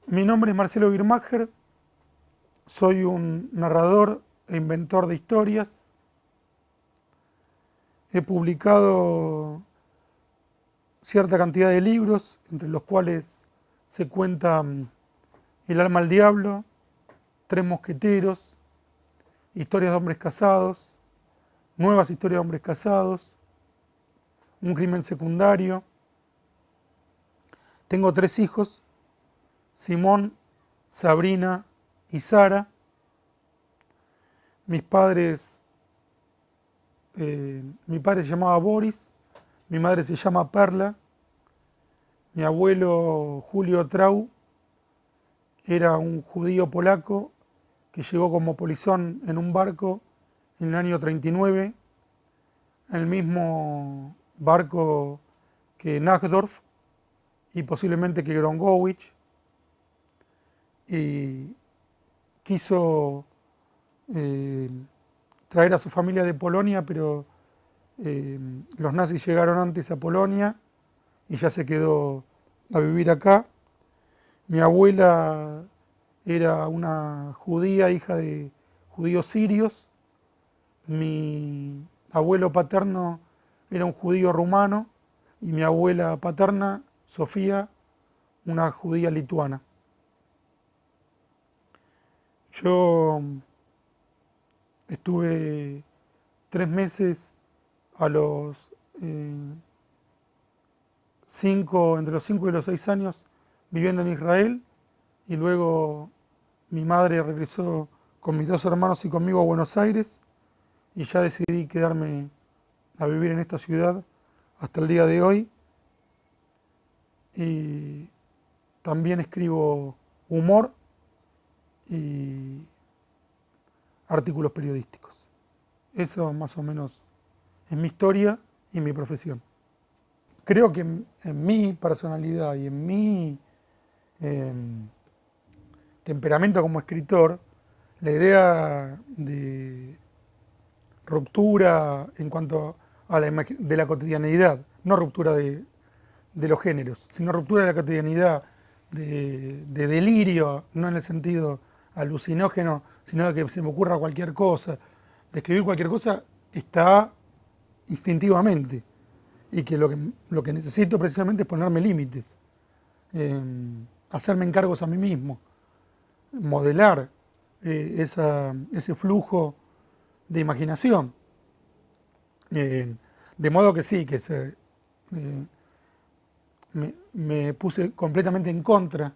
Mi nombre es Marcelo Birmacher, soy un narrador e inventor de historias. He publicado cierta cantidad de libros, entre los cuales se cuentan El alma al diablo, Tres mosqueteros, Historias de hombres casados, Nuevas historias de hombres casados, Un crimen secundario. Tengo 3 hijos, Simón, Sabrina y Sara. Mis padres, mi padre se llamaba Boris, mi madre se llama Perla, mi abuelo Julio Trau era un judío polaco que llegó como polizón en un barco en el año 39, en el mismo barco que Nachdorf y posiblemente que Grongowicz, y quiso traer a su familia de Polonia, pero los nazis llegaron antes a Polonia y ya se quedó a vivir acá. Mi abuela era una judía, hija de judíos sirios. Mi abuelo paterno era un judío rumano y mi abuela paterna, Sofía, una judía lituana. Yo estuve 3 meses a los entre los 5 y los 6 años viviendo en Israel, y luego mi madre regresó con mis 2 hermanos y conmigo a Buenos Aires, y ya decidí quedarme a vivir en esta ciudad hasta el día de hoy. Y también escribo humor y artículos periodísticos. Eso más o menos es mi historia y mi profesión. Creo que en mi personalidad y en mi temperamento como escritor, la idea de ruptura en cuanto a de la cotidianeidad, no ruptura de los géneros, sino ruptura de la cotidianidad, de delirio, no en el sentido alucinógeno, sino de que se me ocurra cualquier cosa, de escribir cualquier cosa, está instintivamente, y que lo que necesito precisamente es ponerme límites, hacerme encargos a mí mismo, modelar ese flujo de imaginación. De modo que sí, que me puse completamente en contra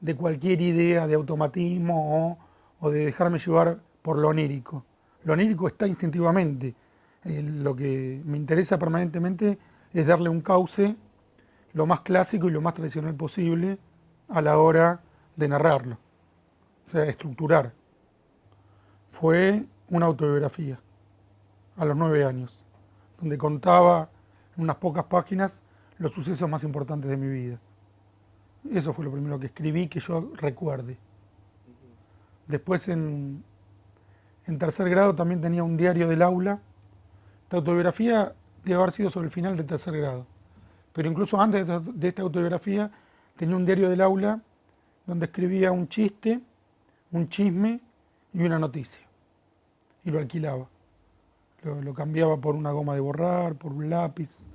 de cualquier idea de automatismo o de dejarme llevar por lo onírico. Lo onírico está instintivamente. Lo que me interesa permanentemente es darle un cauce lo más clásico y lo más tradicional posible a la hora de narrarlo, o sea, estructurar. Fue una autobiografía a los 9 años, donde contaba en unas pocas páginas los sucesos más importantes de mi vida. Eso fue lo primero que escribí que yo recuerde. Después en tercer grado también tenía un diario del aula. Esta autobiografía debe haber sido sobre el final de tercer grado. Pero incluso antes de esta autobiografía tenía un diario del aula donde escribía un chiste, un chisme y una noticia. Y lo alquilaba. Lo cambiaba por una goma de borrar, por un lápiz,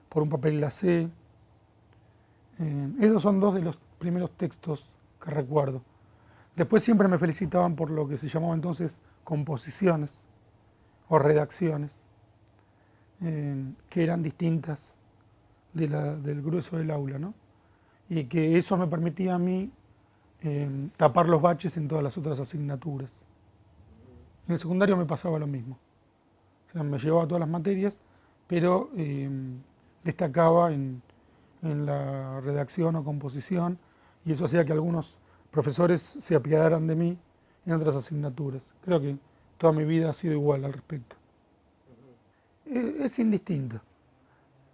por un papel glacé. Esos son 2 de los primeros textos que recuerdo. Después siempre me felicitaban por lo que se llamaba entonces composiciones o redacciones, que eran distintas del grueso del aula, ¿no? Y que eso me permitía a mí tapar los baches en todas las otras asignaturas. En el secundario me pasaba lo mismo. O sea, me llevaba todas las materias, pero destacaba en la redacción o composición, y eso hacía que algunos profesores se apiadaran de mí en otras asignaturas. Creo que toda mi vida ha sido igual al respecto. Es indistinto.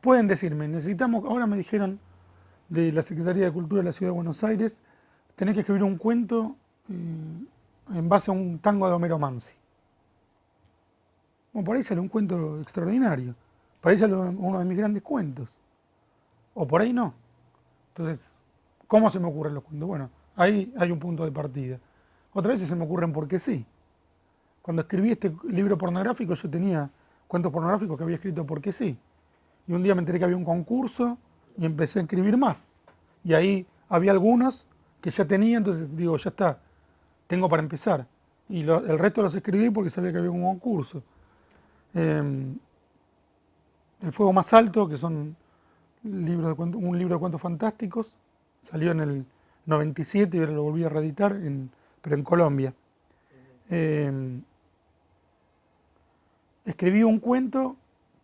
Pueden decirme, necesitamos, ahora me dijeron de la Secretaría de Cultura de la Ciudad de Buenos Aires, tenés que escribir un cuento en base a un tango de Homero Mansi. Bueno, por ahí sale un cuento extraordinario, por ahí sale uno de mis grandes cuentos, o por ahí no. Entonces, ¿cómo se me ocurren los cuentos? Bueno, Ahí hay un punto de partida. Otras veces se me ocurren porque sí. Cuando escribí este libro pornográfico yo tenía cuentos pornográficos que había escrito porque sí. Y un día me enteré que había un concurso y empecé a escribir más. Y ahí había algunos que ya tenía, entonces digo, ya está, tengo para empezar. Y el resto los escribí porque sabía que había un concurso. Eh, El fuego más alto, que son un libro de cuentos fantásticos, salió en el 97 y ahora lo volví a reeditar, pero en Colombia. Eh, Escribí un cuento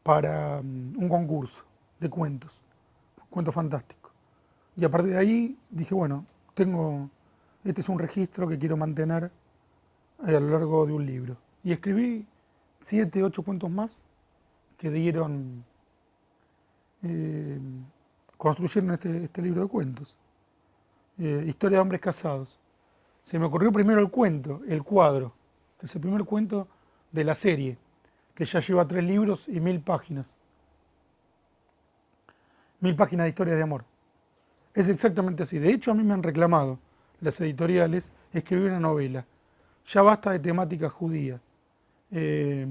para un concurso de cuentos fantásticos. Y a partir de ahí dije, bueno, este es un registro que quiero mantener a lo largo de un libro. Y escribí 7, 8 cuentos más que eh, construyeron este libro de cuentos. Historia de hombres casados. Se me ocurrió primero el cuento, el cuadro, que es el primer cuento de la serie, que ya lleva 3 libros y 1000 páginas. 1000 páginas de historias de amor. Es exactamente así. De hecho, a mí me han reclamado las editoriales escribir una novela. Ya basta de temática judía. Eh,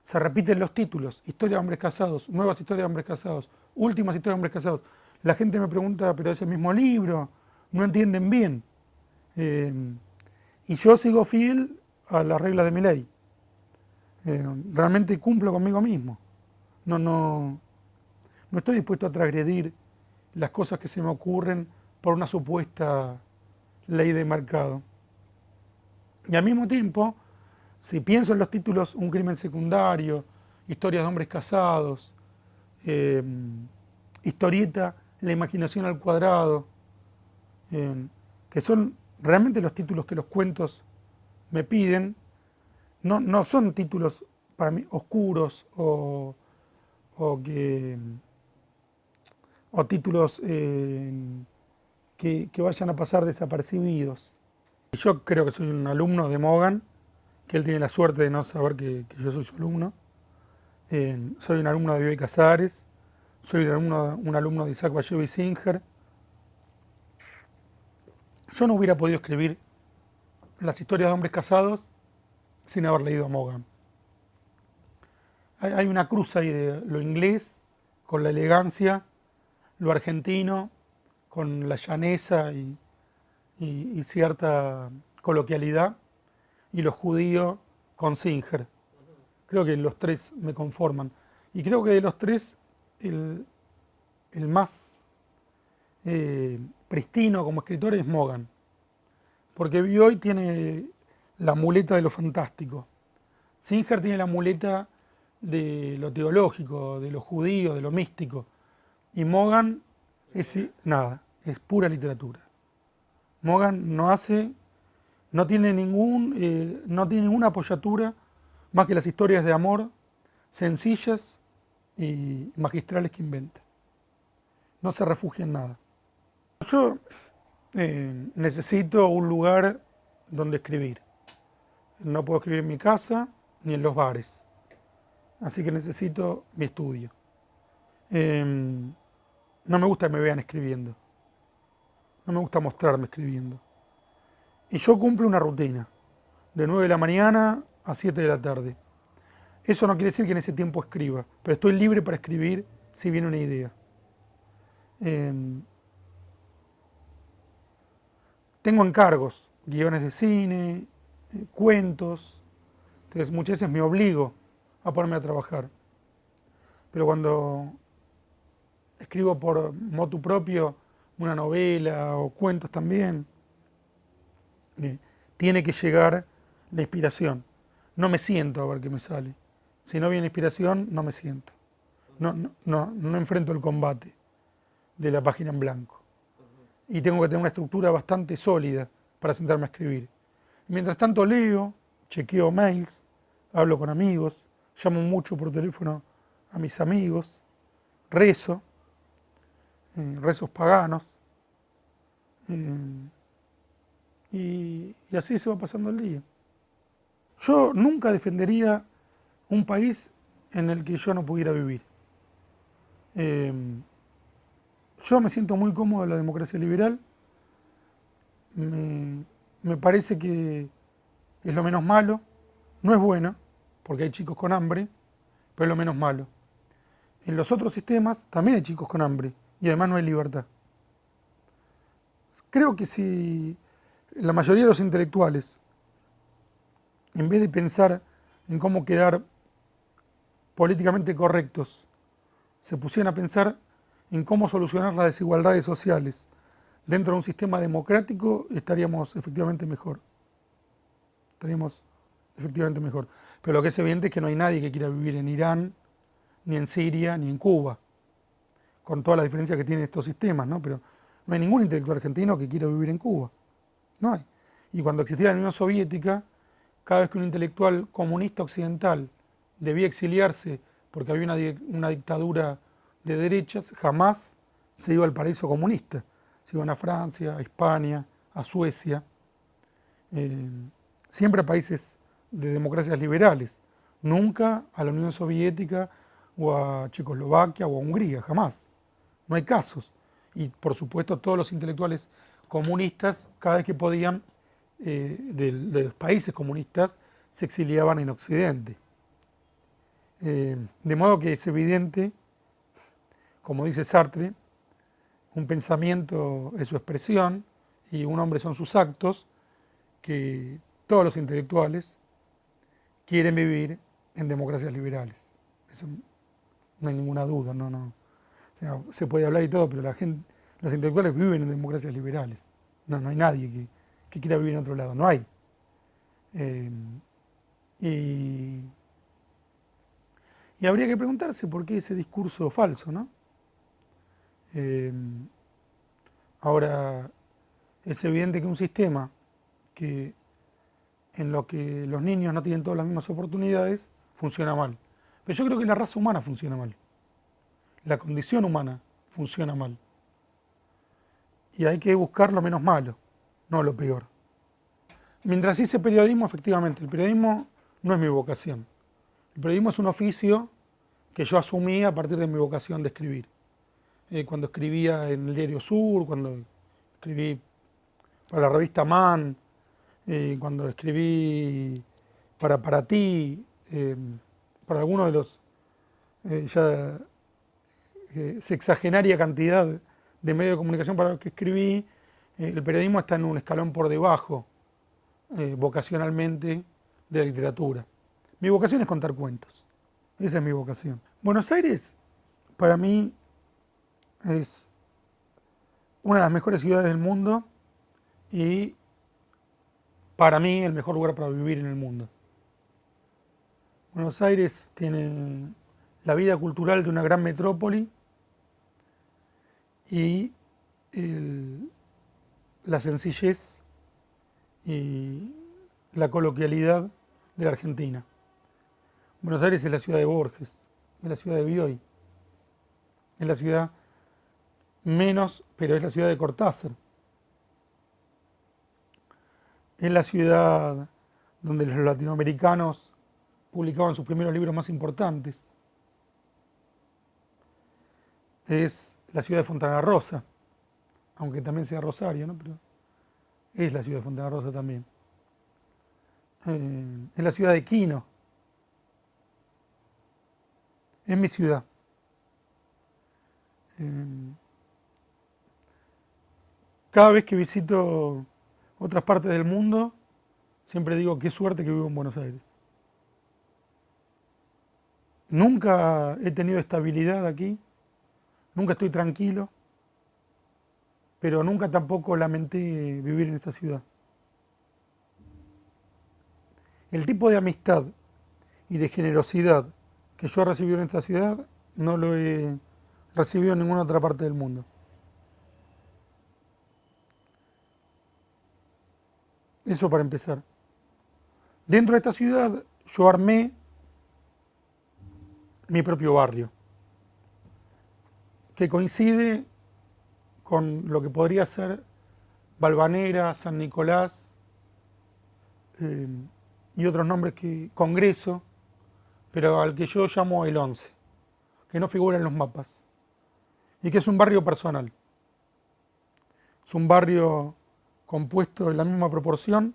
Se repiten los títulos, historia de hombres casados, nuevas historias de hombres casados, últimas historias de hombres casados. La gente me pregunta, pero es el mismo libro, no entienden bien. Eh, y yo sigo fiel a las reglas de mi ley. Realmente cumplo conmigo mismo. No estoy dispuesto a transgredir las cosas que se me ocurren por una supuesta ley de mercado. Y al mismo tiempo, si pienso en los títulos Un crimen secundario, Historias de hombres casados, eh, Historieta, La imaginación al cuadrado, que son realmente los títulos que los cuentos me piden, no son títulos para mí oscuros o títulos que vayan a pasar desapercibidos. Yo creo que soy un alumno de Mogan, que él tiene la suerte de no saber que yo soy su alumno. Soy un alumno de Bioy Casares, soy un alumno de Isaac Bashevis Singer. Yo no hubiera podido escribir las historias de hombres casados sin haber leído a Mogan. Hay una cruz ahí de lo inglés con la elegancia, lo argentino con la llaneza y cierta coloquialidad, y lo judío con Singer. Creo que los tres me conforman. Y creo que de los tres, el más pristino como escritor es Mogan. Porque Bioy tiene la muleta de lo fantástico. Singer tiene la muleta de lo teológico, de lo judío, de lo místico. Y Mogan nada, es pura literatura. Mogan no tiene ninguna apoyatura más que las historias de amor sencillas y magistrales que inventa. No se refugia en nada. Yo necesito un lugar donde escribir. No puedo escribir en mi casa ni en los bares. Así que necesito mi estudio. No me gusta que me vean escribiendo. No me gusta mostrarme escribiendo. Y yo cumplo una rutina. De 9 de la mañana a 7 de la tarde. Eso no quiere decir que en ese tiempo escriba, pero estoy libre para escribir si viene una idea. Tengo encargos, guiones de cine, cuentos, entonces muchas veces me obligo a ponerme a trabajar. Pero cuando escribo por motu propio una novela o cuentos también, tiene que llegar la inspiración. No me siento a ver qué me sale. Si no viene inspiración, no me siento. No enfrento el combate de la página en blanco. Y tengo que tener una estructura bastante sólida para sentarme a escribir. Mientras tanto leo, chequeo mails, hablo con amigos, llamo mucho por teléfono a mis amigos, rezo, rezos paganos, y así se va pasando el día. Yo nunca defendería un país en el que yo no pudiera vivir. Yo me siento muy cómodo en la democracia liberal, me parece que es lo menos malo, no es bueno, porque hay chicos con hambre, pero es lo menos malo. En los otros sistemas también hay chicos con hambre y además no hay libertad. Creo que si la mayoría de los intelectuales, en vez de pensar en cómo quedar políticamente correctos, se pusieran a pensar en cómo solucionar las desigualdades sociales dentro de un sistema democrático, estaríamos efectivamente mejor. Estaríamos efectivamente mejor. Pero lo que es evidente es que no hay nadie que quiera vivir en Irán, ni en Siria, ni en Cuba, con todas las diferencias que tienen estos sistemas, ¿no? Pero no hay ningún intelectual argentino que quiera vivir en Cuba. No hay. Y cuando existía la Unión Soviética, cada vez que un intelectual comunista occidental debía exiliarse porque había una dictadura de derechas, jamás se iba al paraíso comunista. Se iban a Francia, a España, a Suecia, eh, siempre a países de democracias liberales, nunca a la Unión Soviética o a Checoslovaquia o a Hungría, jamás. No hay casos. Y por supuesto todos los intelectuales comunistas, cada vez que podían, de los países comunistas, se exiliaban en Occidente. De modo que es evidente, como dice Sartre, un pensamiento es su expresión y un hombre son sus actos, que todos los intelectuales quieren vivir en democracias liberales. Eso no hay ninguna duda, no. O sea, se puede hablar y todo, pero los intelectuales viven en democracias liberales. No hay nadie que quiera vivir en otro lado, no hay. Eh, y, y habría que preguntarse por qué ese discurso falso, ¿no? Eh, Ahora, es evidente que un sistema que en lo que los niños no tienen todas las mismas oportunidades funciona mal. Pero yo creo que la raza humana funciona mal. La condición humana funciona mal. Y hay que buscar lo menos malo, no lo peor. Mientras hice periodismo, efectivamente, el periodismo no es mi vocación. El periodismo es un oficio que yo asumí a partir de mi vocación de escribir. Cuando escribía en el Diario Sur, cuando escribí para la revista Man, cuando escribí para ti, para algunos de los ya sexagenaria cantidad de medios de comunicación para los que escribí, el periodismo está en un escalón por debajo, vocacionalmente, de la literatura. Mi vocación es contar cuentos, esa es mi vocación. Buenos Aires, para mí, es una de las mejores ciudades del mundo y para mí el mejor lugar para vivir en el mundo. Buenos Aires tiene la vida cultural de una gran metrópoli y la sencillez y la coloquialidad de la Argentina. Buenos Aires es la ciudad de Borges, es la ciudad de Bioy, es la ciudad menos, pero es la ciudad de Cortázar. Es la ciudad donde los latinoamericanos publicaban sus primeros libros más importantes. Es la ciudad de Fontana Rosa, aunque también sea Rosario, ¿no? Pero es la ciudad de Fontana Rosa también. Es la ciudad de Quino. Es mi ciudad. Cada vez que visito otras partes del mundo, siempre digo qué suerte que vivo en Buenos Aires. Nunca he tenido estabilidad aquí, nunca estoy tranquilo, pero nunca tampoco lamenté vivir en esta ciudad. El tipo de amistad y de generosidad que yo he recibido en esta ciudad no lo he recibido en ninguna otra parte del mundo. Eso para empezar. Dentro de esta ciudad yo armé mi propio barrio, que coincide con lo que podría ser Valvanera, San Nicolás y otros nombres que Congreso, pero al que yo llamo el 11, que no figura en los mapas, y que es un barrio personal. Es un barrio compuesto en la misma proporción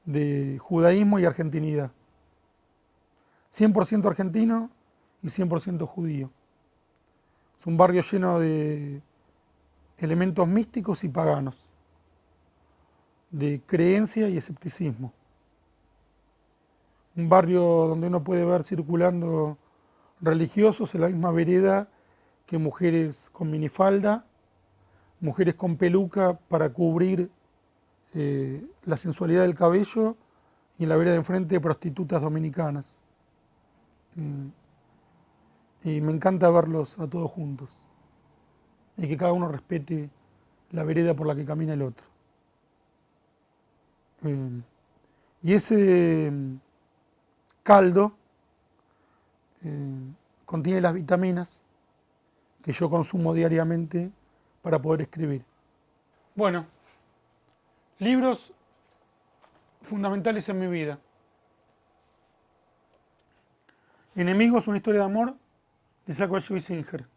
de judaísmo y argentinidad. 100% argentino y 100% judío. Es un barrio lleno de elementos místicos y paganos, de creencia y escepticismo. Un barrio donde uno puede ver circulando religiosos en la misma vereda que mujeres con minifalda, mujeres con peluca para cubrir la sensualidad del cabello, y en la vereda de enfrente prostitutas dominicanas. Y me encanta verlos a todos juntos y que cada uno respete la vereda por la que camina el otro. Y ese caldo contiene las vitaminas que yo consumo diariamente para poder escribir. Bueno, libros fundamentales en mi vida. Enemigos, una historia de amor, de Isaac Singer.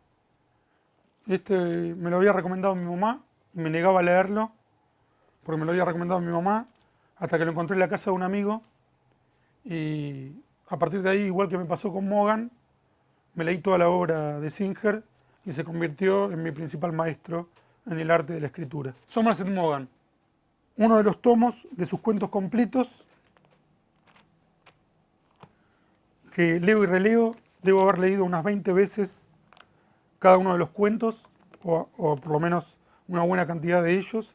Este me lo había recomendado mi mamá y me negaba a leerlo porque me lo había recomendado mi mamá hasta que lo encontré en la casa de un amigo, y a partir de ahí, igual que me pasó con Morgan, me leí toda la obra de Singer y se convirtió en mi principal maestro en el arte de la escritura. Somerset Maugham, uno de los tomos de sus cuentos completos que leo y releo. Debo haber leído unas 20 veces cada uno de los cuentos, o por lo menos una buena cantidad de ellos.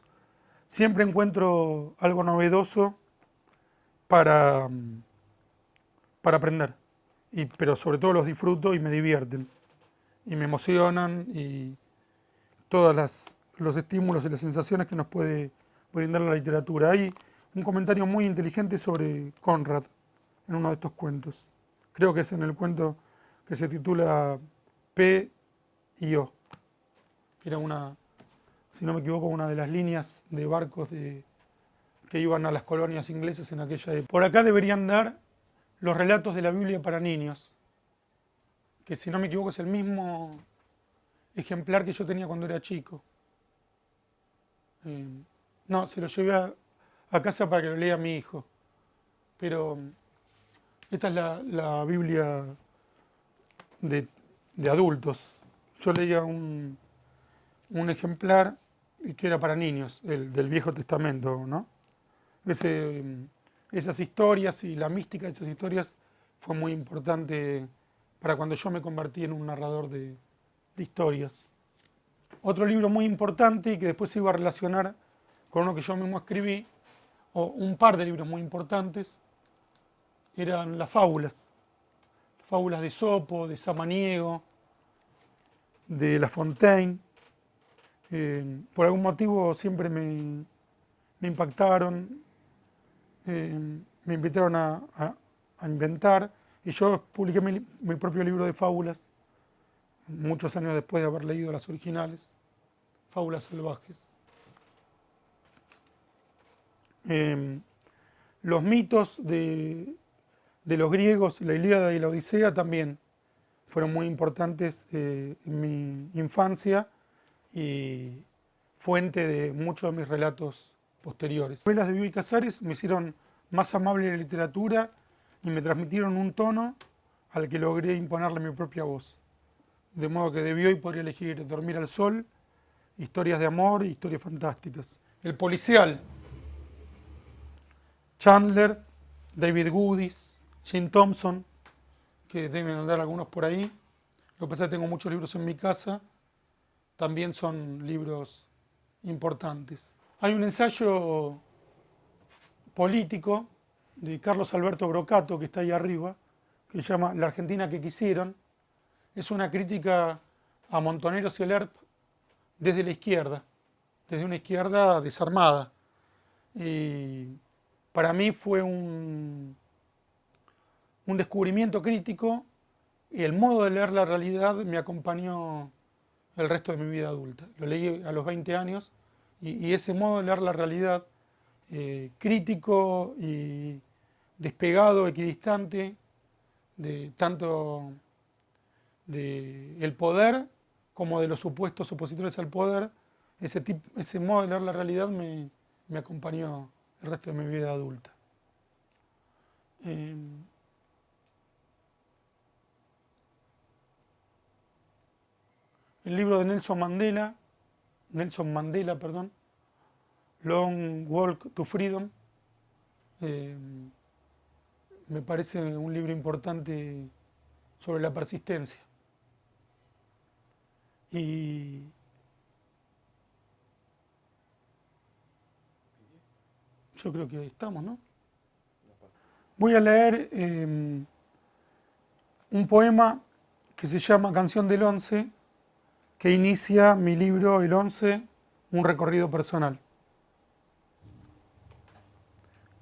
Siempre encuentro algo novedoso para aprender, pero sobre todo los disfruto y me divierten, y me emocionan, y todos los estímulos y las sensaciones que nos puede brindar la literatura. Hay un comentario muy inteligente sobre Conrad en uno de estos cuentos. Creo que es en el cuento que se titula P y O. Era una, si no me equivoco, una de las líneas de barcos que iban a las colonias inglesas en aquella época. Por acá deberían dar los relatos de la Biblia para niños, que si no me equivoco es el mismo ejemplar que yo tenía cuando era chico. No, se lo llevé a casa para que lo lea mi hijo, pero esta es la Biblia de adultos. Yo leía un ejemplar que era para niños, el del Viejo Testamento, ¿no? Esas historias y la mística de esas historias fue muy importante para cuando yo me convertí en un narrador de historias. Otro libro muy importante y que después se iba a relacionar con uno que yo mismo escribí, o un par de libros muy importantes, eran las fábulas. Fábulas de Esopo, de Samaniego, de La Fontaine. Por algún motivo siempre me impactaron, me invitaron a inventar, y yo publiqué mi propio libro de fábulas muchos años después de haber leído las originales, Fábulas salvajes. Los mitos de los griegos, la Ilíada y la Odisea, también fueron muy importantes en mi infancia y fuente de muchos de mis relatos posteriores. Las novelas de Bioy Casares me hicieron más amable la literatura y me transmitieron un tono al que logré imponerle mi propia voz. De modo que de Bioy podría elegir Dormir al Sol, historias de amor y historias fantásticas. El policial, Chandler, David Goodis, Jane Thompson, que deben andar algunos por ahí. Lo que pasa es que tengo muchos libros en mi casa, también son libros importantes. Hay un ensayo político de Carlos Alberto Brocato, que está ahí arriba, que se llama La Argentina que quisieron. Es una crítica a Montoneros y el ERP desde la izquierda, desde una izquierda desarmada. Y para mí fue un descubrimiento crítico, y el modo de leer la realidad me acompañó el resto de mi vida adulta. Lo leí a los 20 años y ese modo de leer la realidad, crítico y despegado, equidistante, de tanto del poder como de los supuestos opositores al poder, ese modo de leer la realidad me acompañó el resto de mi vida adulta. Eh, el libro de Nelson Mandela, perdón, Long Walk to Freedom, eh, me parece un libro importante sobre la persistencia. Y yo creo que ahí estamos, ¿no? Voy a leer un poema que se llama Canción del Once, que inicia mi libro El Once, un recorrido personal.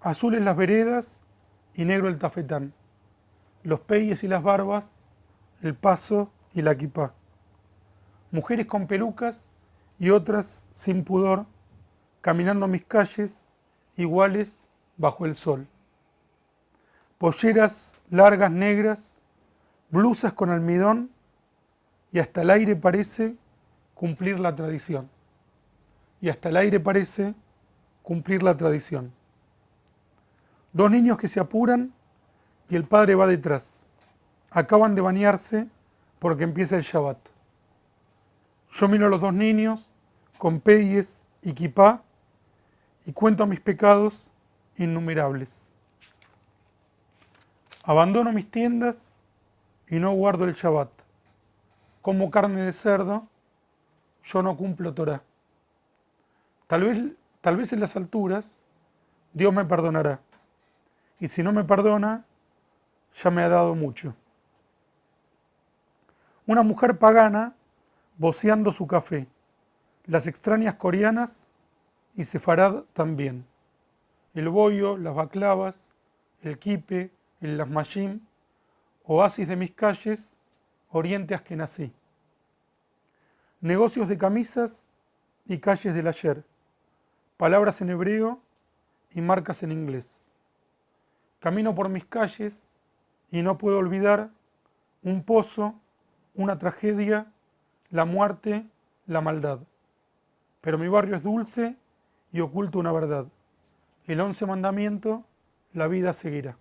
Azules las veredas y negro el tafetán, los peyes y las barbas, el paso y la quipá. Mujeres con pelucas y otras sin pudor, caminando mis calles, iguales bajo el sol. Polleras largas negras, blusas con almidón, y hasta el aire parece cumplir la tradición. Y hasta el aire parece cumplir la tradición. Dos niños que se apuran y el padre va detrás. Acaban de bañarse porque empieza el Shabbat. Yo miro a los dos niños con peyes y kipá y cuento mis pecados innumerables. Abandono mis tiendas y no guardo el Shabbat. Como carne de cerdo, yo no cumplo Torá. Tal vez en las alturas Dios me perdonará. Y si no me perdona, ya me ha dado mucho. Una mujer pagana voceando su café, las extrañas coreanas y sefarad también. El bollo, las baklavas, el kipe, el lasmashim, oasis de mis calles, oriente askenazí. Negocios de camisas y calles del ayer, palabras en hebreo y marcas en inglés. Camino por mis calles y no puedo olvidar un pozo, una tragedia, la muerte, la maldad. Pero mi barrio es dulce y oculta una verdad. El 11 mandamiento, la vida seguirá.